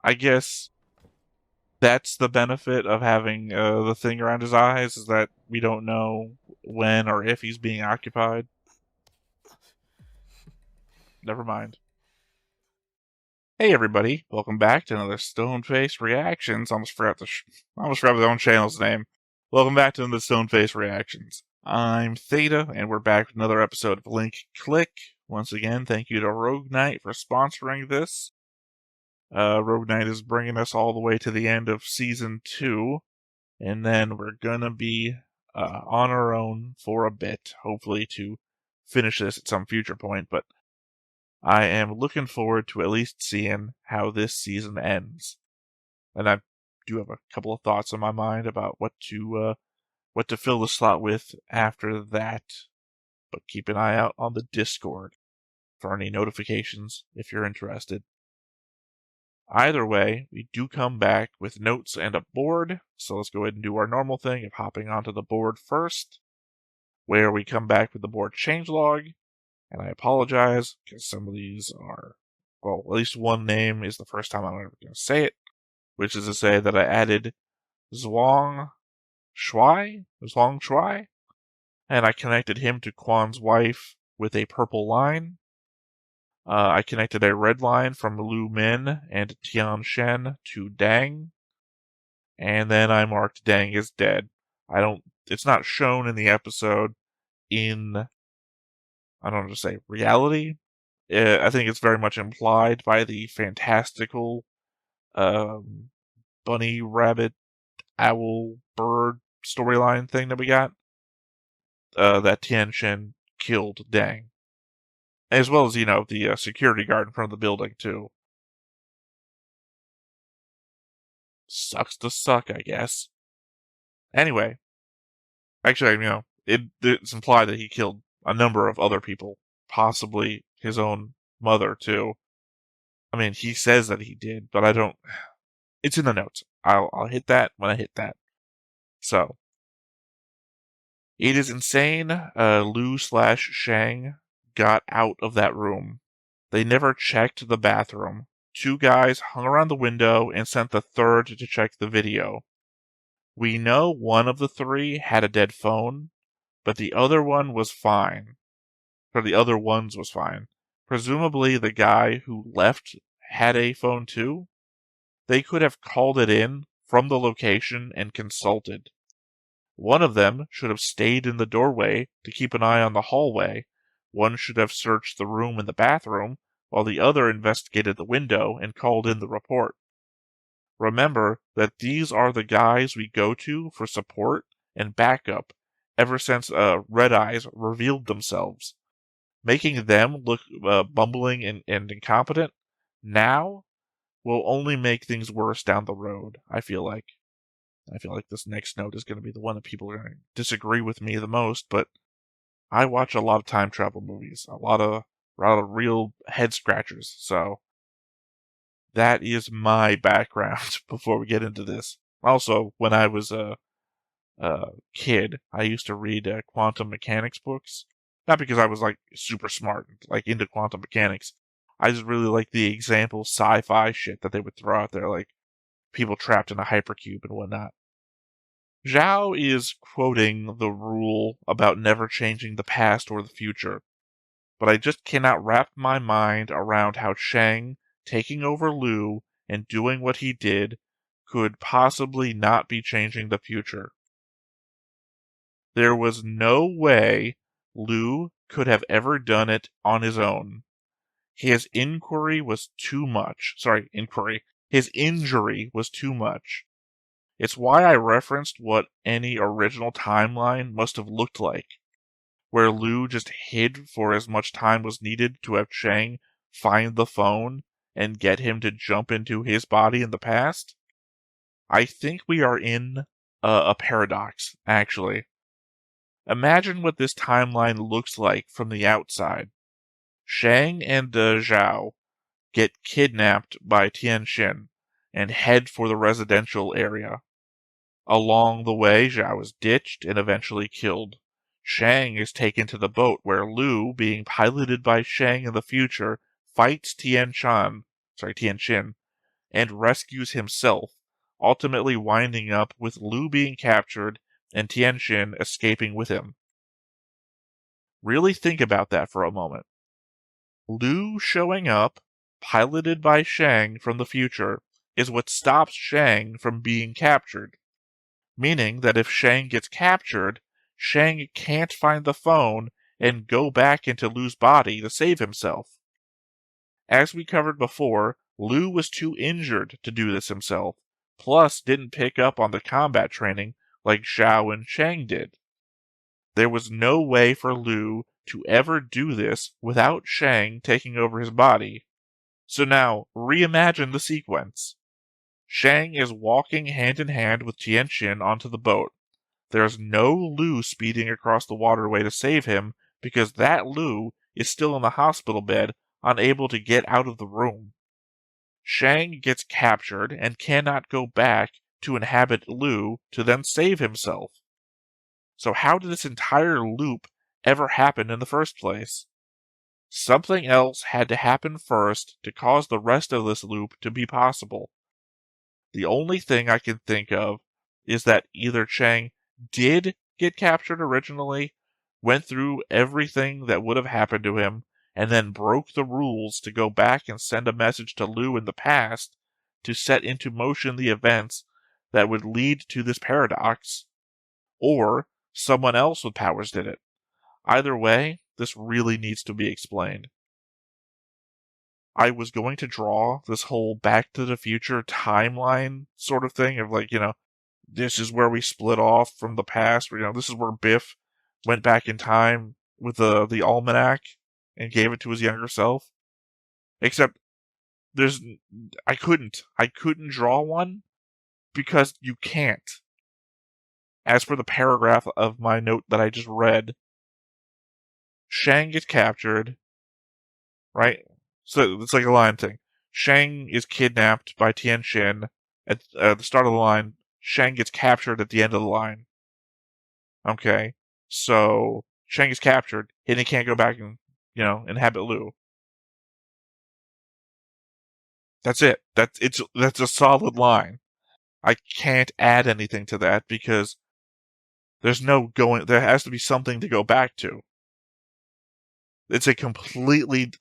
I guess that's the benefit of having the thing around his eyes, is that we don't know when or if he's being occupied. Never mind. Hey everybody, welcome back to another Stone Face Reactions. Almost forgot the own channel's name. Welcome back to another Stone Face Reactions. I'm Theta, and we're back with another episode of Link Click. Once again, thank you to Rogue Knight for sponsoring this. Rogue Knight is bringing us all the way to the end of Season 2, and then we're gonna be on our own for a bit, hopefully to finish this at some future point, but I am looking forward to at least seeing how this season ends. And I do have a couple of thoughts in my mind about what to fill the slot with after that. But keep an eye out on the Discord for any notifications if you're interested. Either way, we do come back with notes and a board, so let's go ahead and do our normal thing of hopping onto the board first, where we come back with the board changelog. And I apologize, because some of these are, well, at least one name is the first time I'm ever going to say it, which is to say that I added Zhuang Shuai, and I connected him to Quan's wife with a purple line. I connected a red line from Lu Min and Tian Shen to Dang, and then I marked Dang as dead. It's not shown in the episode in, I don't know how to say, reality. I think it's very much implied by the fantastical bunny, rabbit, owl, bird storyline thing that we got. That Tianchen killed Dang. As well as, the security guard in front of the building, too. Sucks to suck, I guess. Anyway, actually, it's implied that he killed a number of other people, possibly his own mother, too. I mean, he says that he did, but I don't. It's in the notes. I'll hit that when I hit that. So, it is insane. Lu/Shang got out of that room. They never checked the bathroom. Two guys hung around the window and sent the third to check the video. We know one of the three had a dead phone, but the other one was fine. Or the other ones was fine. Presumably the guy who left had a phone too. They could have called it in from the location and consulted. One of them should have stayed in the doorway to keep an eye on the hallway. One should have searched the room and the bathroom, while the other investigated the window and called in the report. Remember that these are the guys we go to for support and backup ever since Red Eyes revealed themselves. Making them look bumbling and incompetent now will only make things worse down the road, I feel like. I feel like this next note is going to be the one that people are going to disagree with me the most, but I watch a lot of time travel movies, a lot of real head scratchers, so that is my background before we get into this. Also, when I was a kid, I used to read quantum mechanics books, not because I was like super smart, like into quantum mechanics. I just really like the example sci-fi shit that they would throw out there, like people trapped in a hypercube and whatnot. Zhao is quoting the rule about never changing the past or the future, but I just cannot wrap my mind around how Shang taking over Lu and doing what he did could possibly not be changing the future. There was no way Lu could have ever done it on his own. His inquiry was too much. His injury was too much. It's why I referenced what any original timeline must have looked like, where Lu just hid for as much time was needed to have Chang find the phone and get him to jump into his body in the past. I think we are in a paradox, actually. Imagine what this timeline looks like from the outside. Shang and Zhao get kidnapped by Tianxin and head for the residential area. Along the way, Zhao is ditched and eventually killed. Shang is taken to the boat where Lu, being piloted by Shang in the future, fights Tianxin, and rescues himself, ultimately winding up with Lu being captured and Tianxin escaping with him. Really think about that for a moment. Lu showing up, piloted by Shang from the future, is what stops Shang from being captured. Meaning that if Shang gets captured, Shang can't find the phone and go back into Lu's body to save himself. As we covered before, Lu was too injured to do this himself, plus didn't pick up on the combat training like Zhao and Shang did. There was no way for Lu to ever do this without Shang taking over his body. So now, reimagine the sequence. Shang is walking hand in hand with Tianxin onto the boat. There's no Lu speeding across the waterway to save him because that Lu is still in the hospital bed, unable to get out of the room. Shang gets captured and cannot go back to inhabit Lu to then save himself. So how did this entire loop ever happen in the first place? Something else had to happen first to cause the rest of this loop to be possible. The only thing I can think of is that either Chang did get captured originally, went through everything that would have happened to him, and then broke the rules to go back and send a message to Lu in the past to set into motion the events that would lead to this paradox, or someone else with powers did it. Either way, this really needs to be explained. I was going to draw this whole Back to the Future timeline sort of thing of this is where we split off from the past. This is where Biff went back in time with the almanac and gave it to his younger self. Except I couldn't draw one because you can't. As for the paragraph of my note that I just read, Shang gets captured, right? So it's like a line thing. Shang is kidnapped by Tianxin at the start of the line. Shang gets captured at the end of the line. Okay, so Shang is captured, and he can't go back and inhabit Lu. That's it. That's a solid line. I can't add anything to that because there's no going. There has to be something to go back to. It's a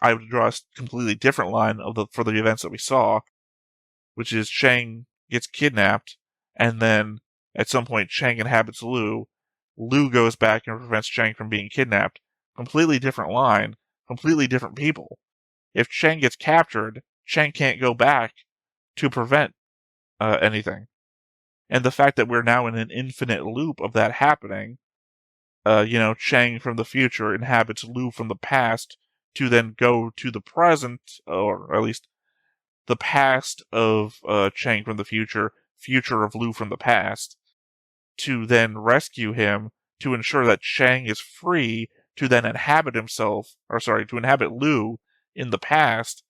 I would draw a completely different line for the events that we saw, which is Shang gets kidnapped, and then at some point Shang inhabits Lu. Lu goes back and prevents Shang from being kidnapped. Completely different line, completely different people. If Shang gets captured, Shang can't go back to prevent anything. And the fact that we're now in an infinite loop of that happening, Chang from the future inhabits Lu from the past to then go to the present, or at least the past of Chang from the future of Lu from the past, to then rescue him to ensure that Chang is free to then inhabit to inhabit Lu in the past,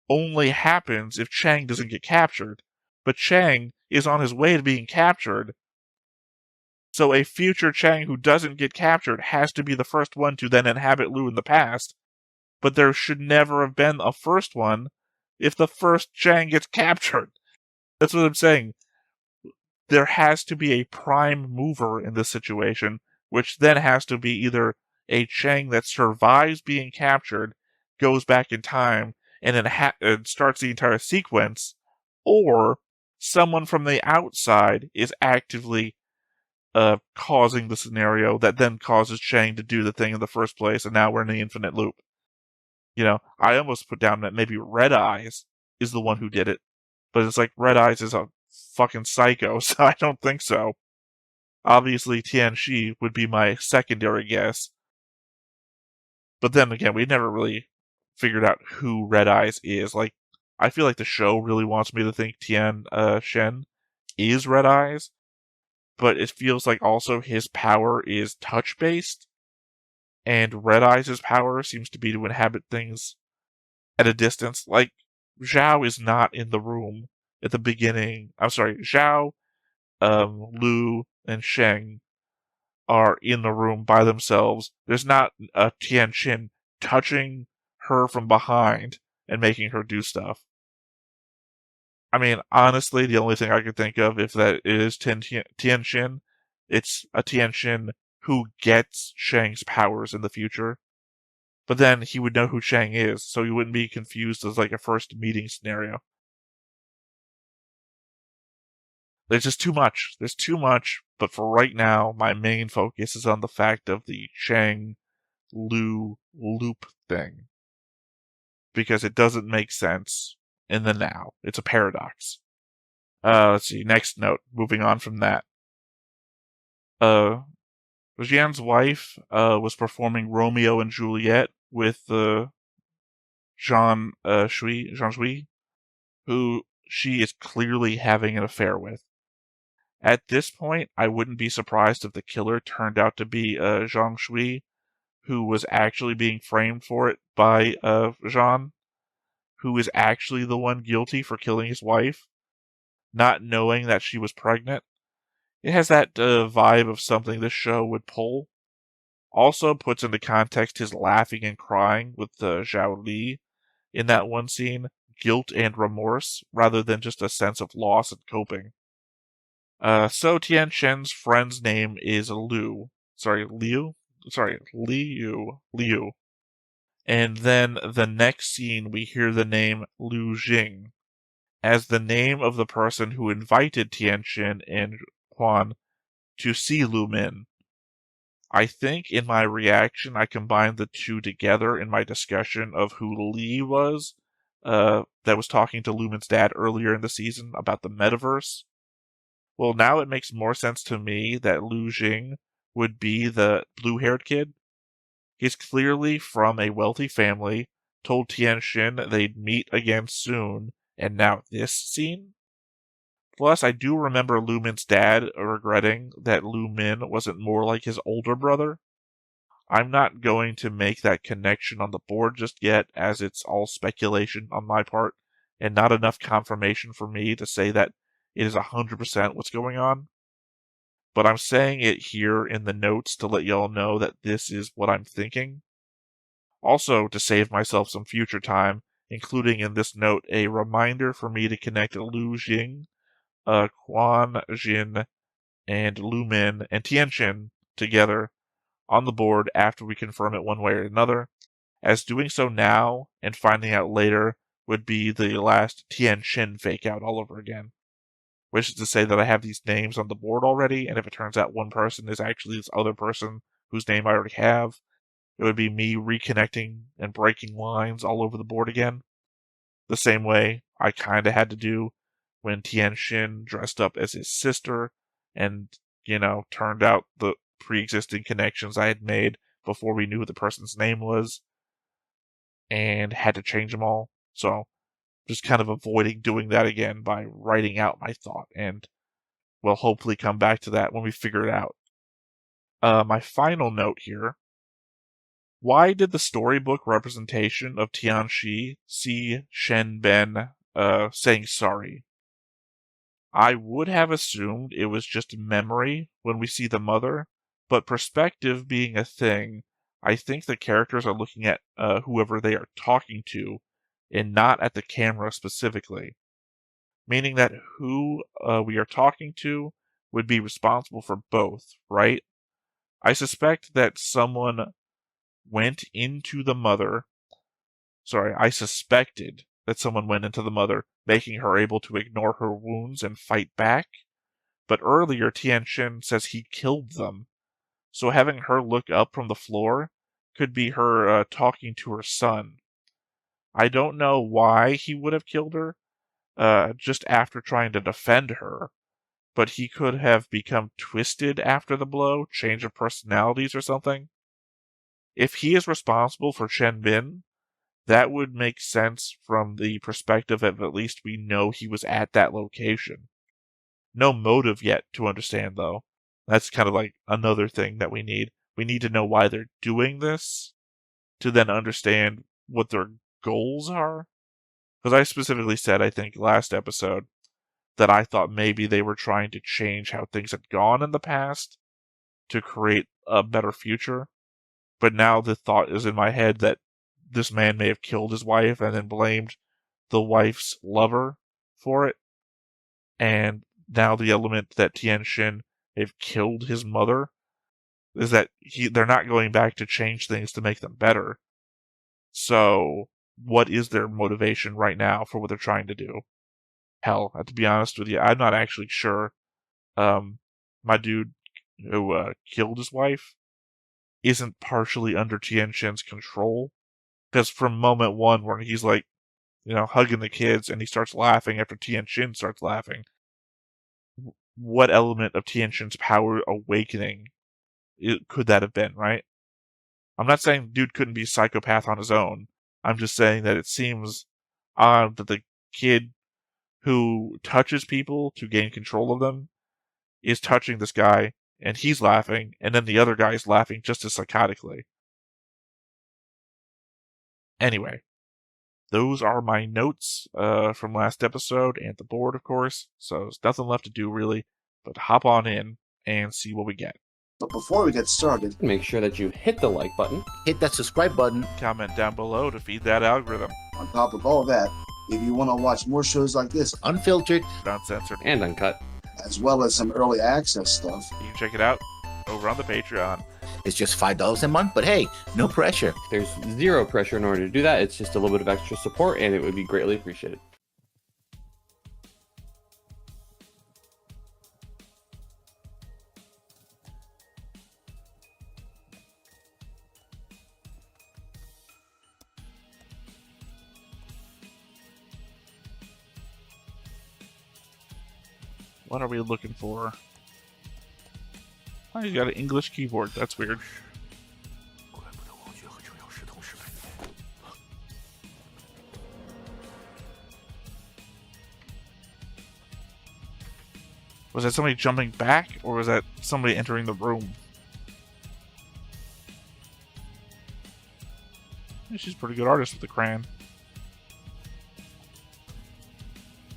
only happens if Chang doesn't get captured. But Chang is on his way to being captured, so a future Chang who doesn't get captured has to be the first one to then inhabit Lu in the past. But there should never have been a first one if the first Chang gets captured. That's what I'm saying. There has to be a prime mover in this situation, which then has to be either a Chang that survives being captured, goes back in time, and then starts the entire sequence, or someone from the outside is actively causing the scenario that then causes Chang to do the thing in the first place, and now we're in the infinite loop. I almost put down that maybe Red Eyes is the one who did it, but it's like Red Eyes is a fucking psycho, so I don't think so. Obviously, Tianxi would be my secondary guess. But then again, we never really figured out who Red Eyes is. I feel like the show really wants me to think Tian Shen is Red Eyes, but it feels like also his power is touch-based, and Red Eyes' power seems to be to inhabit things at a distance. Like, Zhao is not in the room at the beginning. I'm sorry, Zhao, Lu, and Sheng are in the room by themselves. There's not a Tianxin touching her from behind and making her do stuff. I mean, honestly, the only thing I could think of, if that is Tianxin, it's a Tianxin who gets Shang's powers in the future. But then he would know who Shang is, so he wouldn't be confused as like a first meeting scenario. There's just too much. There's too much, but for right now, my main focus is on the fact of the Shang Lu loop thing. Because it doesn't make sense in the now. It's a paradox. Let's see, next note, moving on from that. Jian's wife was performing Romeo and Juliet with Jean Shui, who she is clearly having an affair with. At this point, I wouldn't be surprised if the killer turned out to be Zhang Shui, who was actually being framed for it by Jean, who is actually the one guilty for killing his wife, not knowing that she was pregnant. It has that vibe of something this show would pull. Also puts into context his laughing and crying with Zhao Li in that one scene, guilt and remorse, rather than just a sense of loss and coping. So Tian Shen's friend's name is Liu. Liu. And then the next scene, we hear the name Liu Jing as the name of the person who invited Tian Shen and Quan to see Lu Min. I think in my reaction, I combined the two together in my discussion of who Li was, that was talking to Lu Min's dad earlier in the season about the metaverse. Well, now it makes more sense to me that Lu Jing would be the blue-haired kid. He's clearly from a wealthy family, told Tianxin they'd meet again soon, and now this scene? Plus, I do remember Lu Min's dad regretting that Lu Min wasn't more like his older brother. I'm not going to make that connection on the board just yet, as it's all speculation on my part, and not enough confirmation for me to say that it is 100% what's going on. But I'm saying it here in the notes to let y'all know that this is what I'm thinking. Also, to save myself some future time, including in this note a reminder for me to connect Lu Jing, Quan Jin, and Lu Min, and Tianxin together on the board after we confirm it one way or another, as doing so now and finding out later would be the last Tianxin fake out all over again. Which is to say that I have these names on the board already, and if it turns out one person is actually this other person whose name I already have, it would be me reconnecting and breaking lines all over the board again. The same way I kinda had to do when Tianxin dressed up as his sister and, turned out the pre-existing connections I had made before we knew what the person's name was and had to change them all. So, just kind of avoiding doing that again by writing out my thought, and we'll hopefully come back to that when we figure it out. My final note here. Why did the storybook representation of Tianxi see Shen Ben saying sorry? I would have assumed it was just memory when we see the mother, but perspective being a thing, I think the characters are looking at whoever they are talking to and not at the camera specifically. Meaning that who we are talking to would be responsible for both, right? I suspect that someone went into the mother. Sorry, I suspected that someone went into the mother, making her able to ignore her wounds and fight back. But earlier, Tianxin says he killed them. So having her look up from the floor could be her talking to her son. I don't know why he would have killed her, just after trying to defend her. But he could have become twisted after the blow, change of personalities or something. If he is responsible for Shen Bin, that would make sense from the perspective of at least we know he was at that location. No motive yet to understand, though. That's kind of like another thing that we need. We need to know why they're doing this to then understand what their goals are. Because I specifically said, I think, last episode, that I thought maybe they were trying to change how things had gone in the past to create a better future. But now the thought is in my head that this man may have killed his wife and then blamed the wife's lover for it. and now the element that Tianxin have killed his mother is that they're not going back to change things to make them better. So, what is their motivation right now for what they're trying to do? Hell, to be honest with you, I'm not actually sure. My dude who killed his wife isn't partially under Tianxin's control, because from moment one where he's like, hugging the kids and he starts laughing after Tianxin starts laughing, what element of Tianxin's power awakening could that have been, right? I'm not saying dude couldn't be a psychopath on his own. I'm just saying that it seems odd that the kid who touches people to gain control of them is touching this guy, and he's laughing, and then the other guy is laughing just as psychotically. Anyway, those are my notes from last episode and the board, of course, so there's nothing left to do really but hop on in and see what we get. But before we get started, make sure that you hit the like button, hit that subscribe button, comment down below to feed that algorithm. On top of all that, if you want to watch more shows like this, unfiltered, uncensored, and uncut, as well as some early access stuff, you can check it out over on the Patreon. It's just $5 a month, but hey, no pressure. There's zero pressure in order to do that. It's just a little bit of extra support, and it would be greatly appreciated. What are we looking for? Oh, you got an English keyboard. That's weird. Was that somebody jumping back, or was that somebody entering the room? She's a pretty good artist with the crayon.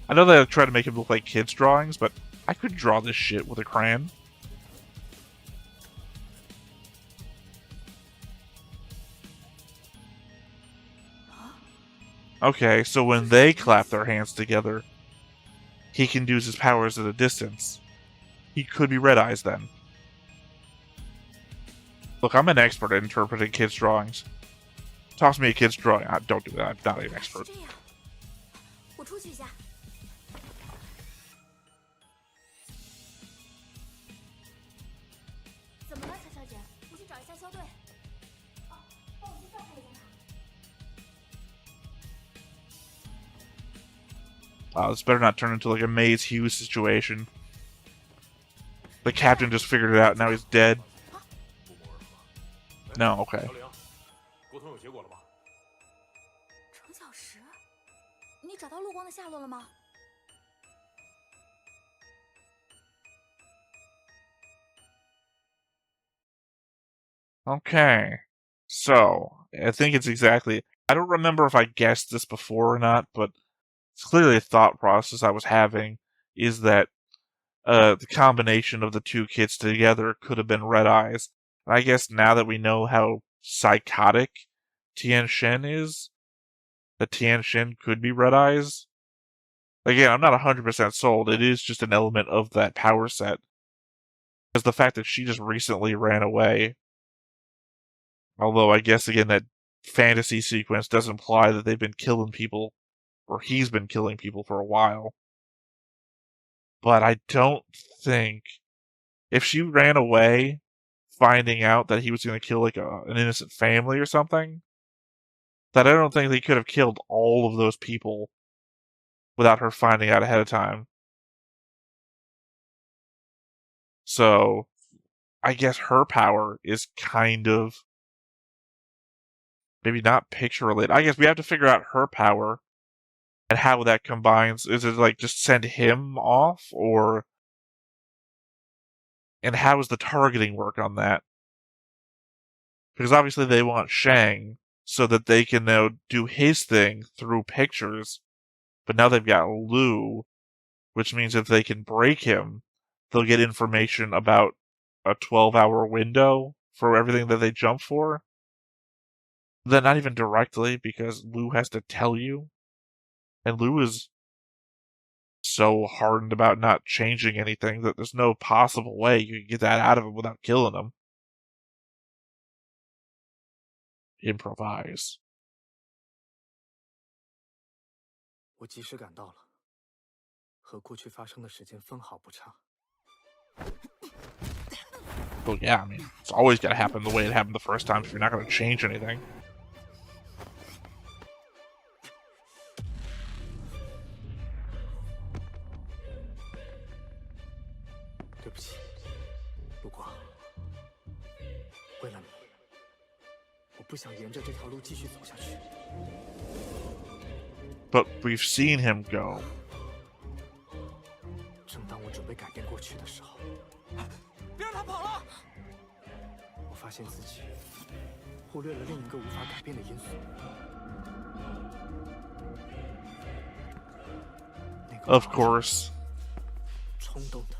I know they try to make it look like kids' drawings, but I could draw this shit with a crayon. Okay, so when they clap their hands together, he can use his powers at a distance. He could be Red Eyes then. Look, I'm an expert at interpreting kids' drawings. Toss me a kid's drawing. Don't do that. I'm not an expert. This better not turn into like a Maze Hughes situation. The captain just figured it out, now he's dead. No, okay. Okay. So, I think it's exactly... I don't remember if I guessed this before or not, but it's clearly a thought process I was having, is that the combination of the two kids together could have been Red Eyes. And I guess now that we know how psychotic Tianxin is, that Tianxin could be Red Eyes. Again, I'm not 100% sold. It is just an element of that power set. Because the fact that she just recently ran away. Although I guess, again, that fantasy sequence does imply that they've been killing people, or he's been killing people for a while. But I don't think... If she ran away, finding out that he was going to kill like an innocent family or something, that I don't think they could have killed all of those people without her finding out ahead of time. So, I guess her power is kind of... maybe not picture related. I guess we have to figure out her power and how that combines. Is it like just send him off, or... and how does the targeting work on that? Because obviously they want Shang so that they can now do his thing through pictures. But now they've got Lu, which means if they can break him, they'll get information about a 12-hour window for everything that they jump for. Then not even directly, because Lu has to tell you. And Lu is so hardened about not changing anything that there's no possible way you can get that out of him without killing him. Improvise. 我及时赶到了，和过去发生的事件分毫不差。 Well, yeah, I mean, it's always gonna happen the way it happened the first time if you're not gonna change anything. 对不起，陆光，为了你，我不想沿着这条路继续走下去。 But we've seen him go. 正当我准备改变过去的时候，别让他跑了！我发现自己忽略了另一个无法改变的因素。那个 Of course. 冲动的。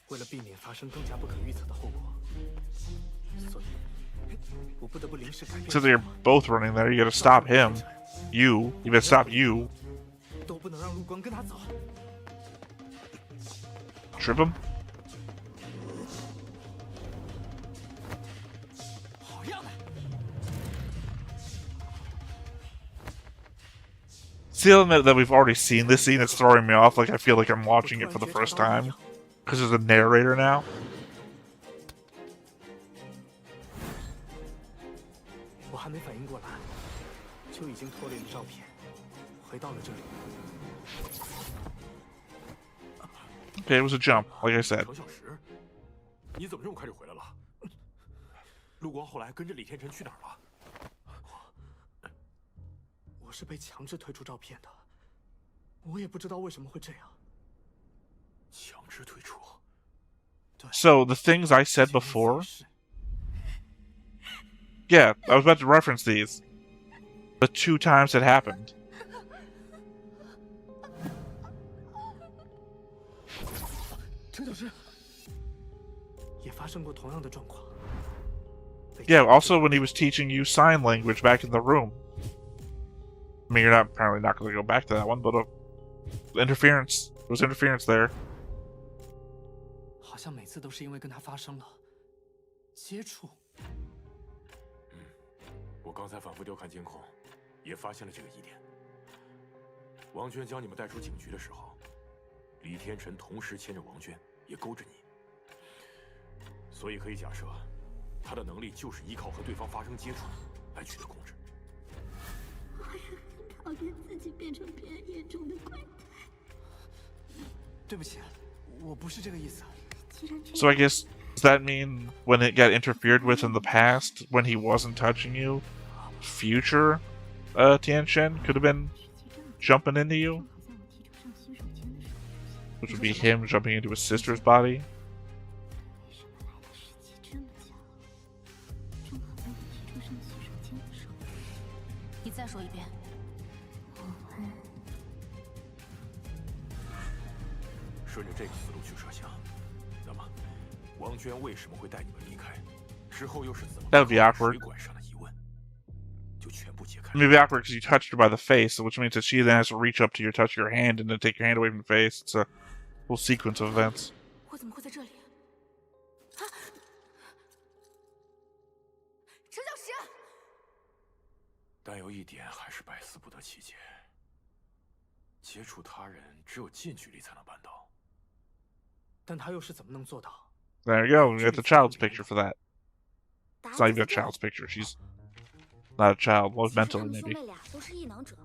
为了避免发生更加不可预测的后果，所以我不得不临时改变。 So they're both running there. You gotta stop him. You gotta stop you. 都不能让陆光跟他走。 Trip him. 好样的！ See that we've already seen this scene. It's throwing me off. Like I feel like I'm watching it for the first time because there's a narrator now. 我还没反应过来，就已经脱离了照片，回到了这里。 Okay, it was a jump, like I said. 程小石，你怎么这么快就回来了？陆光后来跟着李天辰去哪儿了？我是被强制退出照片的，我也不知道为什么会这样。强制退出。 So the things I said before, yeah, I was about to reference these. The 2 times it happened. 程小石也发生过同样的状况。 Yeah, also when he was teaching you sign language back in the room. I mean, you're not apparently not going to go back to that one, but interference. There was interference there. 好像每次都是因为跟他发生了接触。我刚才反复调看监控，也发现了这个疑点。王娟将你们带出警局的时候，李天辰同时牵着王娟，也勾着你，所以可以假设，他的能力就是依靠和对方发生接触来取得控制。讨厌自己变成别人眼中的怪胎。对不起，我不是这个意思。 So I guess, does that mean when it got interfered with in the past, when he wasn't touching you, future Tianchen could have been jumping into you? Which would be him jumping into his sister's body? 你再说一遍。顺着这个思路去设想，那么王娟为什么会带你们离开？之后又是怎么 That would be awkward. 水管上的疑问就全部解开 It may be awkward because you touched her by the face, which means that she then has to reach up to you, touch your hand, and then take your hand away from the face. It's a whole sequence of events. 我怎么会在这里？啊！程小石，但有一点还是百思不得其解：接触他人只有近距离才能办到。 但他又是怎么能做到？ There you go. We got the child's picture for that. It's not even a child's picture. She's not a child. Well, 其实他 mentally 们兄 maybe. 妹俩都是异能者，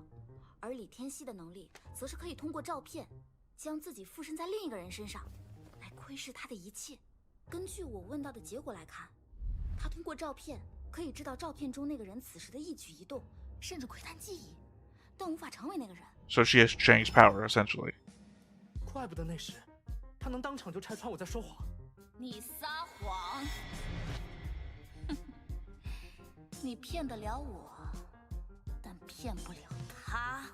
而李天熙的能力则是可以通过照片，将自己附身在另一个人身上，来窥视他的一切。根据我问到的结果来看，他通过照片可以知道照片中那个人此时的一举一动，甚至窥探记忆，但无法成为那个人。 So she has Chang's power, essentially. 怪不得那时他能当场就拆穿我在说谎。你撒谎！你骗得了我，但骗不了他。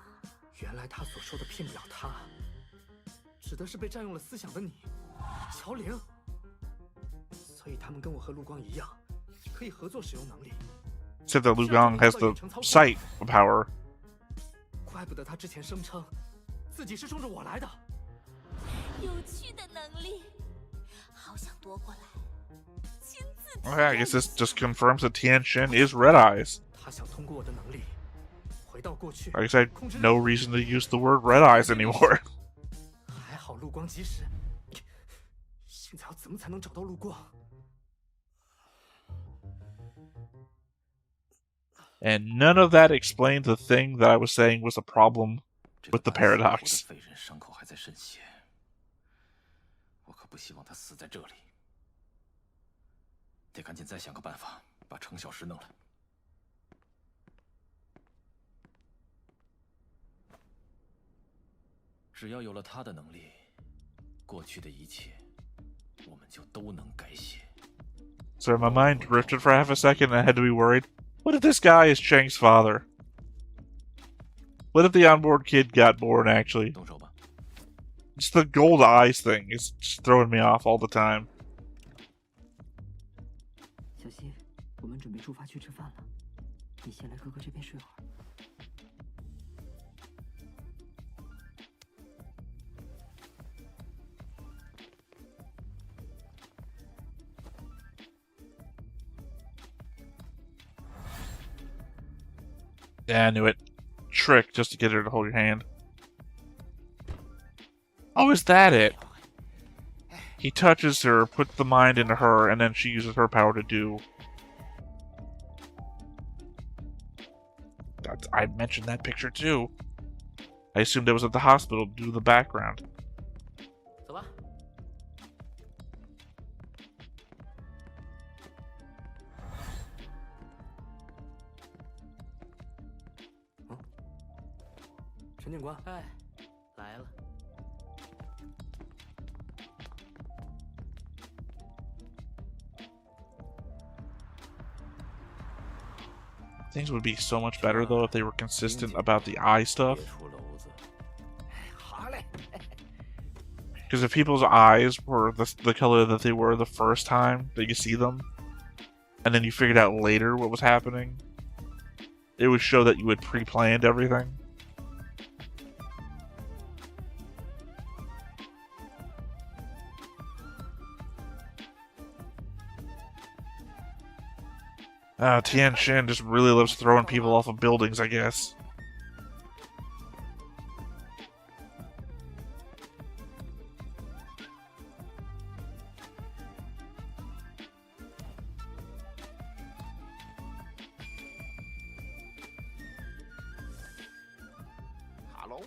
原来他所说的骗不了他，指的是被占用了思想的你，乔玲。所以他们跟我和陆光一样，可以合作使用能力， Except that Liu Gong has the sight power. 怪不得他之前声称自己是冲着我来的。有趣的能力，好想夺过来，亲自。Okay, I guess this just confirms that Tianxin is Red Eyes. 他想通过我的能力回到过去。 I guess I had no reason to use the word Red Eyes anymore. 还好陆光及时。现在要怎么才能找到陆光？ And none of that explained the thing that I was saying was a problem with the paradox. 废人伤口还在渗血，我可不希望他死在这里。得赶紧再想个办法把程小石弄来。只要有了他的能力，过去的一切我们就都能改写。 So my mind drifted for half a second and I had to be worried. What if this guy is Chang's father? What if the onboard kid got born, actually? 动手吧。 Just the gold eyes thing is just throwing me off all the time. 小希，我们准备出发去吃饭了，你先来哥哥这边睡会儿。 Yeah, I knew it. Trick just to get her to hold your hand. Oh, is that it? He touches her, puts the mind into her, and then she uses her power to do. I mentioned that picture too. I assumed it was at the hospital due to the background. 走吧。 陈警官，哎，来了。 Things would be so much better though if they were consistent about the eye stuff. 别出篓子。好嘞。 Because if people's eyes were the color that they were the first time that you see them, and then you figured out later what was happening, it would show that you had pre-planned everything. Tianxin just really loves throwing people off of buildings, I guess. Hello，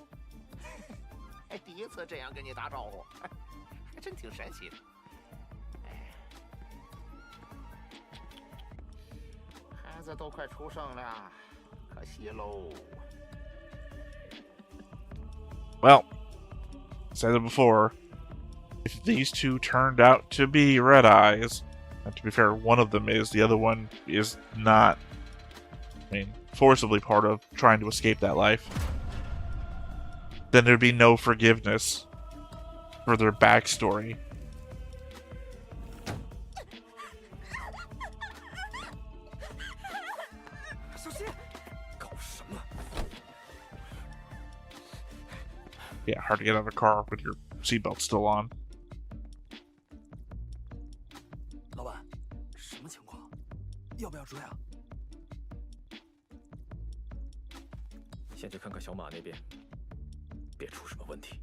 第一次这样跟你打招呼，还真挺神奇的。孩子都快出生了，可惜喽。 Well, said it before. If these two turned out to be Red Eyes, and to be fair, one of them is, the other one is not, I mean, forcibly part of trying to escape that life, then there'd be no forgiveness for their backstory. Yeah, hard to get out of the car with your seatbelt still on. 老板，什么情况？要不要追啊？先去看看小马那边，别出什么问题。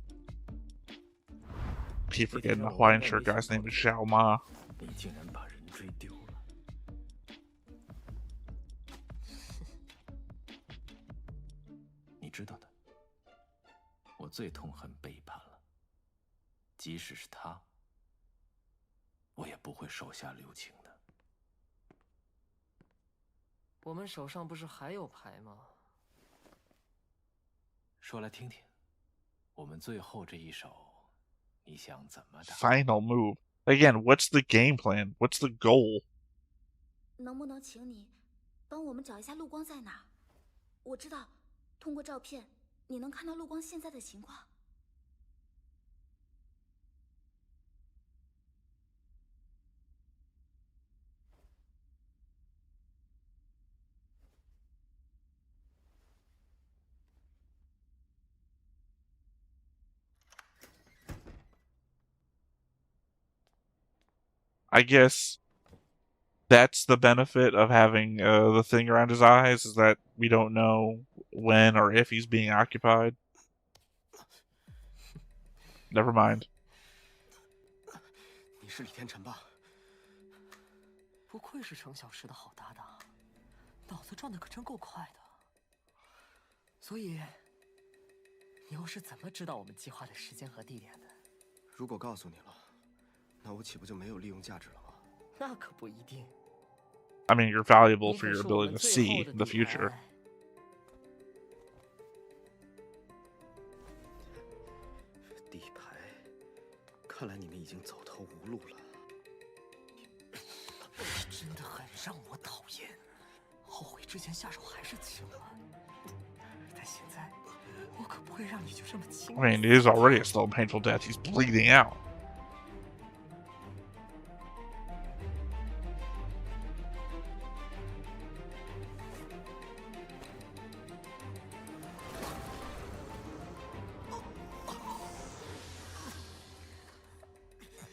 Keep forgetting the Hawaiian shirt guy's name is Xiao Ma. 你竟然把人追丢了！你知道的，我最痛恨背叛了。即使是他，我也不会手下留情的。我们手上不是还有牌吗？说来听听，我们最后这一手，你想怎么打？ Final move. Again, what's the game plan? What's the goal? 能不能请你帮我们找一下陆光在哪儿？我知道，通过照片你能看到陆光现在的情况。I guess that's the benefit of having the thing around his eyes, is that we don't know when or if he's being occupied. Never mind. 你是李天成吧？不愧是程小时的好搭档，脑子转的可真够快的。所以，你又是怎么知道我们计划的时间和地点的？如果告诉你了，那我岂不就没有利用价值了吗？那可不一定。 I mean, you're valuable for your ability to see the future. 底牌，看来你们已经走投无路了。真的很让我讨厌，后悔之前下手还是轻了。但现在，我可不会让你就这么轻。I mean, it is already a slow, painful death. He's bleeding out.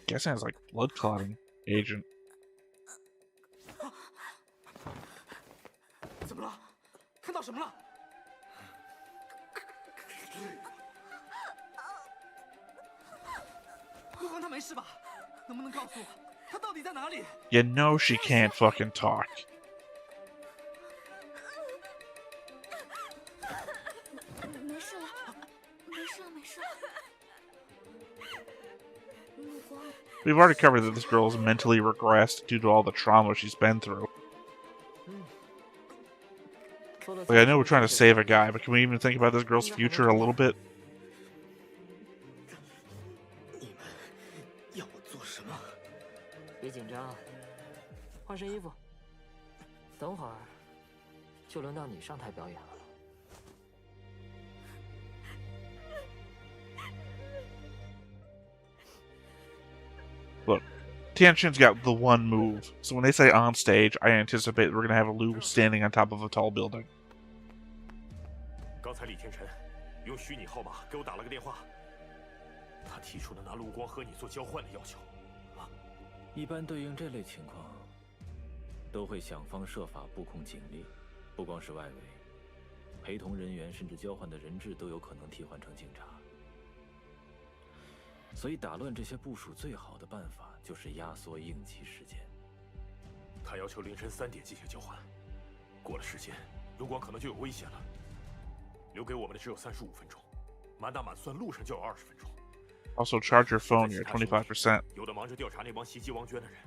Guess it has like blood clotting agent. 怎么了？看到什么了？陆光他没事吧？能不能告诉我，他到底在哪里？ You know she can't fucking talk. 没事了，没事了，没事了。陆光， We've already covered that this girl is mentally regressed due to all the trauma she's been through. Like, I know we're trying to save a guy, but can we even think about this girl's future a little bit? 你们要我做什么？别紧张，换身衣服。等会儿就轮到你上台表演了。 Look, Tianxin's got the one move, so when they say on stage, I anticipate we're gonna have a Lu standing on top of a tall building. 刚才李天辰用虚拟号码给我打了个电话，他提出了拿陆光和你做交换的要求。一般对应这类情况，都会想方设法布控警力，不光是外围，陪同人员甚至交换的人质都有可能替换成警察。 所以打乱这些部署最好的办法就是压缩应急时间。他要求凌晨3点进行交换，过了时间，陆光可能就有危险了。留给我们的只有35分钟，满打满算路上就有20分钟。Also, charge your phone. You're 25%. 有的忙着调查那帮袭击王娟的人，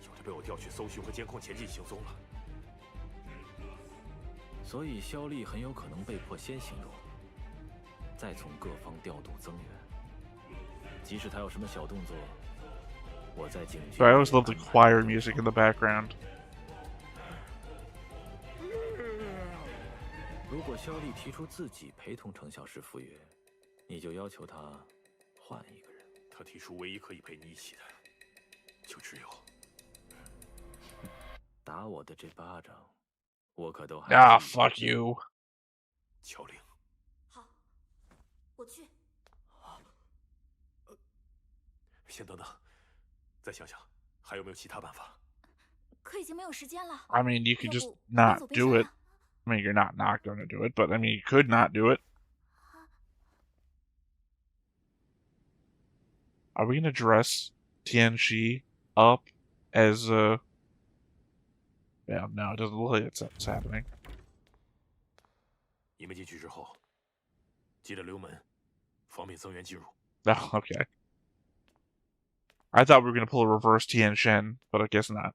有的被我调去搜寻和监控前进行踪了。所以肖丽很有可能被迫先行动，再从各方调度增援。 即使他有什么小动作，我在警局。But I always love the choir music in the background. 如果肖丽提出自己陪同程小时赴约，你就要求他换一个人。他提出唯一可以陪你一起的，就只有打我的这巴掌，我可都还。Ah, fuck you. 乔玲。好，我去。 先等等，再想想还有没有其他办法。可已经没有时间了。 I mean, you could just not do it. I mean, you're not going to do it, but I mean, you could not do it. Are we going to dress Tianxi up as a... Yeah, no, it doesn't look like it's happening. 你们进去之后，记得留门，方便增援进入。 Oh, okay. I thought we were going to pull a reverse Tianxin, but I guess not.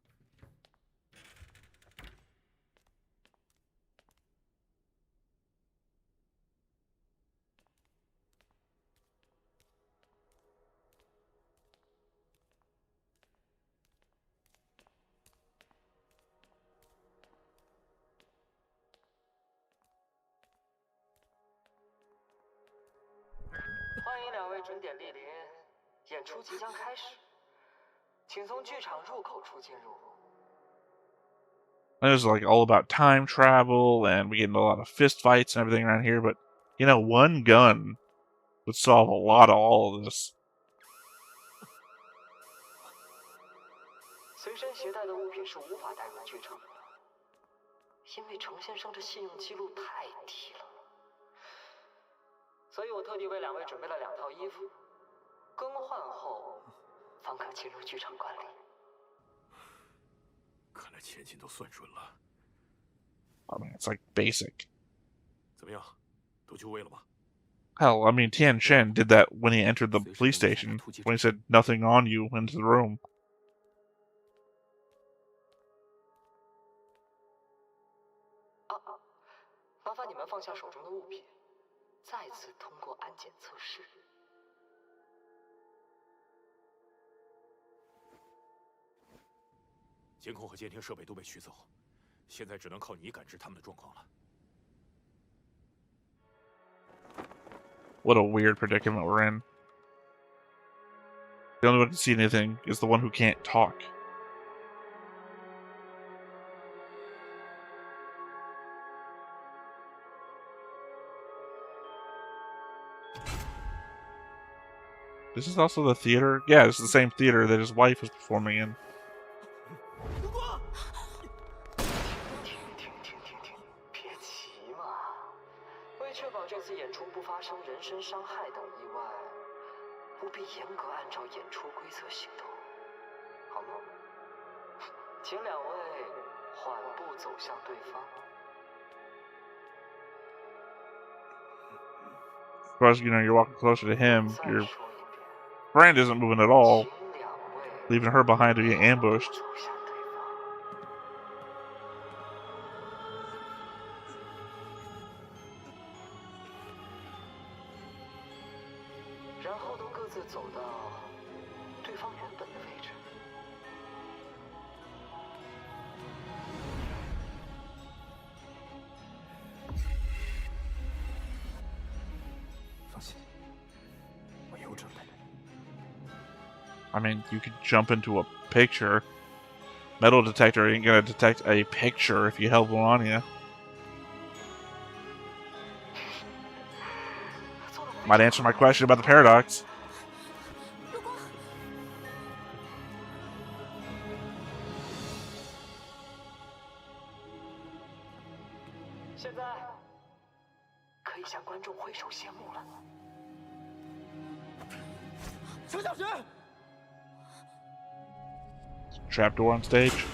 It was like all about time travel, and we get into a lot of fist fights and everything around here, but you know, one gun would solve a lot of all of this. 随身携带的物品是无法带入剧场的，因为程先生的信用记录太低了。所以我特地为2位准备了2套衣服，更换后方可进入剧场管理。看来前进都算准了。I mean, it's like basic. 怎么样，都就位了吗？ Hell, I mean, Tian Shen did that when he entered the police station, when he said nothing on you into the room. 麻烦你们放下手中的物品，再次通过安检测试。监控和监听设备都被取走，现在只能靠你感知他们的状况了。 What a weird predicament we're in. The only one who can see anything is the one who can't talk. This is also the theater? Yeah, this is the same theater that his wife was performing in. 停，别急嘛！为确保这次演出不发生人身伤害等意外，务必严格按照演出规则行动，好吗？请2位缓步走向对方。 Of course, you know, you're walking closer to him. Your friend isn't moving at all, leaving her behind to get ambushed. 然后都各自走到对方原本的位置。放心，我有准备。 I mean, you could jump into a picture. Metal detector ain't gonna detect a picture if you held one on you. Might answer my question about the paradox. 现在可以向观众挥手谢幕了。程小石。 Trapdoor on stage.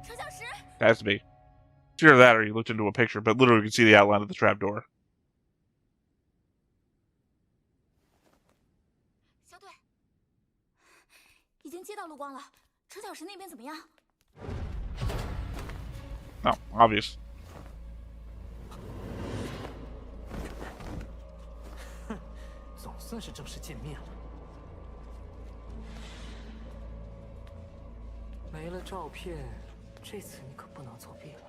程小石， Has to be. It's either that or you looked into a picture, but literally you can see the outline of the trapdoor. 小队，已经接到陆光了。程小石那边怎么样？ No, obvious. 总算是正式见面了。没了照片，这次你可不能作弊了。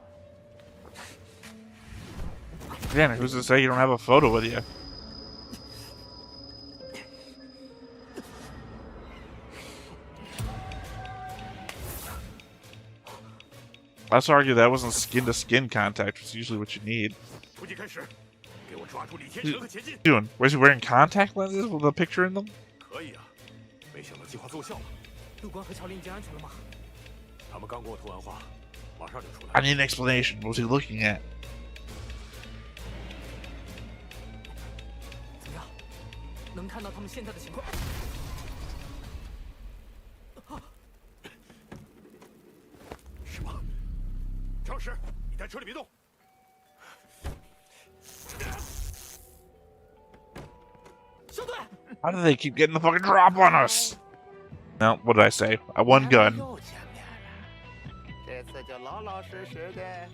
Again, who's to say you don't have a photo with you? Let's argue that wasn't skin-to-skin contact, which is usually what you need. 突击开始，给我抓住李天成和前进。 Doing? Was he wearing contact lenses with a picture in them? 可以啊，没想到计划奏效了。陆光和乔林已经安全了吗？他们刚跟我通完话，马上就出来。 I need an explanation. What was he looking at? 怎么样？能看到他们现在的情况？是吗？张石，你在车里别动。 小队， How do they keep getting the fucking drop on us? No, what did I say? I one gun. 又见面了，这次就老老实实的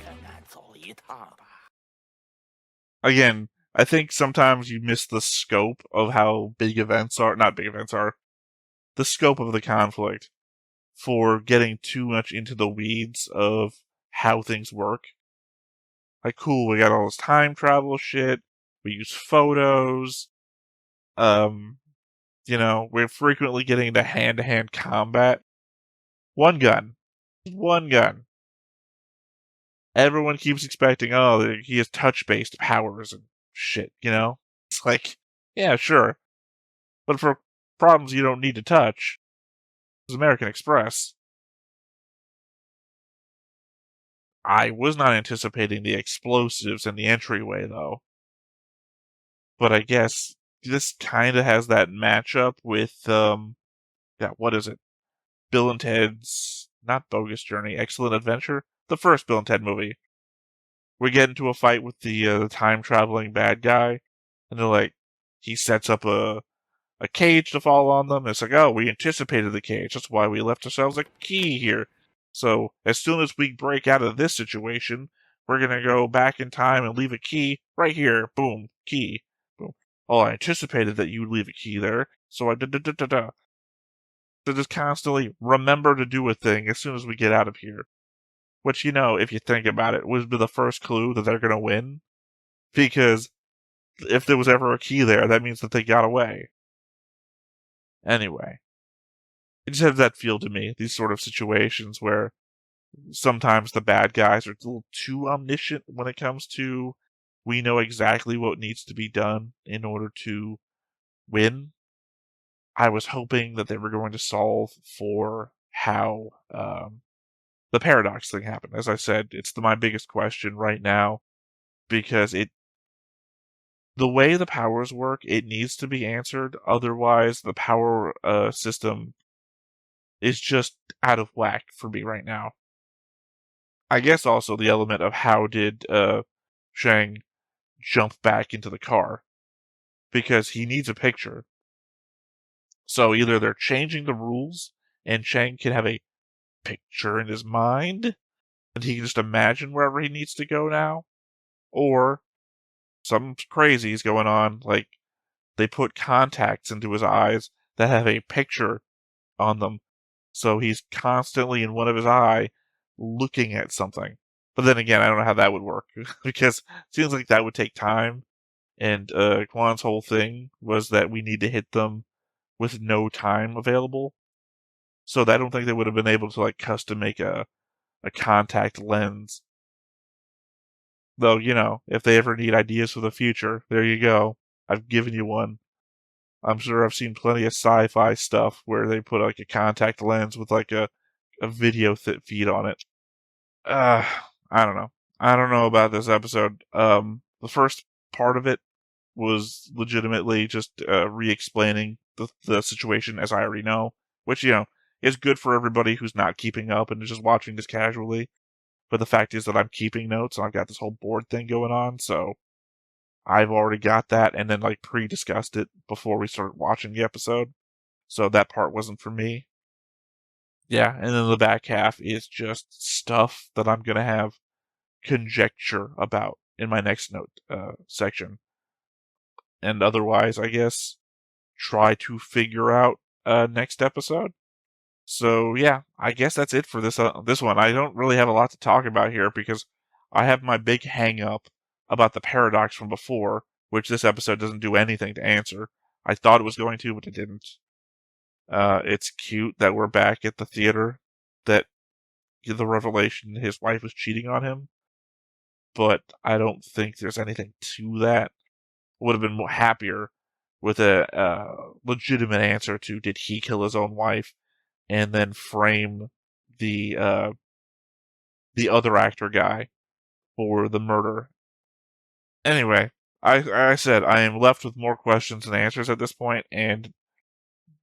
跟俺走一趟吧。 Again, I think sometimes you miss the scope of how big events are. Not big events are. The scope of the conflict for getting too much into the weeds of how things work. Like, cool, we got all this time travel shit. We use photos. You know, we're frequently getting into hand-to-hand combat. One gun. One gun. Everyone keeps expecting, oh, he has touch-based powers and shit, you know? It's like, yeah, sure. But for problems you don't need to touch, was American Express. I was not anticipating the explosives in the entryway, though. But I guess this kind of has that matchup with, what is it? Bill and Ted's, not Bogus Journey, Excellent Adventure? The first Bill and Ted movie. We get into a fight with the time-traveling bad guy, and they're like, he sets up a cage to fall on them. It's like, oh, we anticipated the cage. That's why we left ourselves a key here. So as soon as we break out of this situation, we're going to go back in time and leave a key right here. Boom, key. Boom. Oh, I anticipated that you would leave a key there, so I da-da-da-da-da. So just constantly remember to do a thing as soon as we get out of here. Which, if you think about it, would be the first clue that they're going to win. Because if there was ever a key there, that means that they got away. Anyway, it just has that feel to me, these sort of situations where sometimes the bad guys are a little too omniscient when it comes to we know exactly what needs to be done in order to win. I was hoping that they were going to solve for how the paradox thing happened. As I said, it's my biggest question right now, because the way the powers work, it needs to be answered. Otherwise, the power system is just out of whack for me right now. I guess also the element of how did Shang jump back into the car, because he needs a picture. So either they're changing the rules and Shang can have a picture in his mind and he can just imagine wherever he needs to go now, or something crazy is going on, like they put contacts into his eyes that have a picture on them, so he's constantly in one of his eye looking at something. But then again, I don't know how that would work, because it seems like that would take time, and Kwan's whole thing was that we need to hit them with no time available. So I don't think they would have been able to custom make a contact lens. Though, if they ever need ideas for the future, there you go. I've given you one. I'm sure I've seen plenty of sci-fi stuff where they put a contact lens with a video feed on it. I don't know. I don't know about this episode. The first part of it was legitimately just re-explaining the situation as I already know, which, is good for everybody who's not keeping up and is just watching this casually. But the fact is that I'm keeping notes and I've got this whole board thing going on, so I've already got that and then pre-discussed it before we started watching the episode. So that part wasn't for me. Yeah, and then the back half is just stuff that I'm going to have conjecture about in my next note section. And otherwise, I guess, try to figure out next episode. So yeah, I guess that's it for this one. I don't really have a lot to talk about here because I have my big hang up about the paradox from before, which this episode doesn't do anything to answer. I thought it was going to, but it didn't. It's cute that we're back at the theater, that the revelation his wife was cheating on him, but I don't think there's anything to that. Would have been more happier with a legitimate answer to did he kill his own wife, and then frame the other actor guy for the murder. Anyway, I said I am left with more questions than answers at this point, and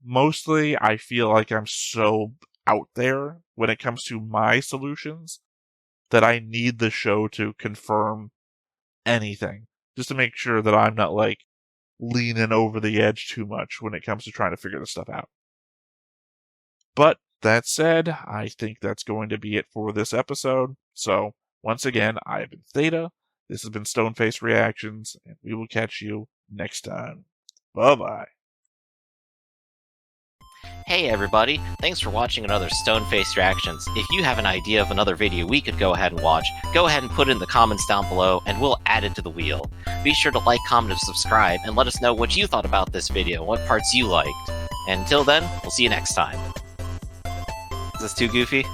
mostly I feel like I'm so out there when it comes to my solutions that I need the show to confirm anything, just to make sure that I'm not leaning over the edge too much when it comes to trying to figure this stuff out. But that said, I think that's going to be it for this episode. So, once again, I've been Theta, this has been Stoneface Reactions, and we will catch you next time. Bye-bye. Hey everybody, thanks for watching another Stoneface Reactions. If you have an idea of another video we could go ahead and watch, go ahead and put it in the comments down below and we'll add it to the wheel. Be sure to like, comment, and subscribe, and let us know what you thought about this video, what parts you liked. And until then, we'll see you next time. Is this too goofy?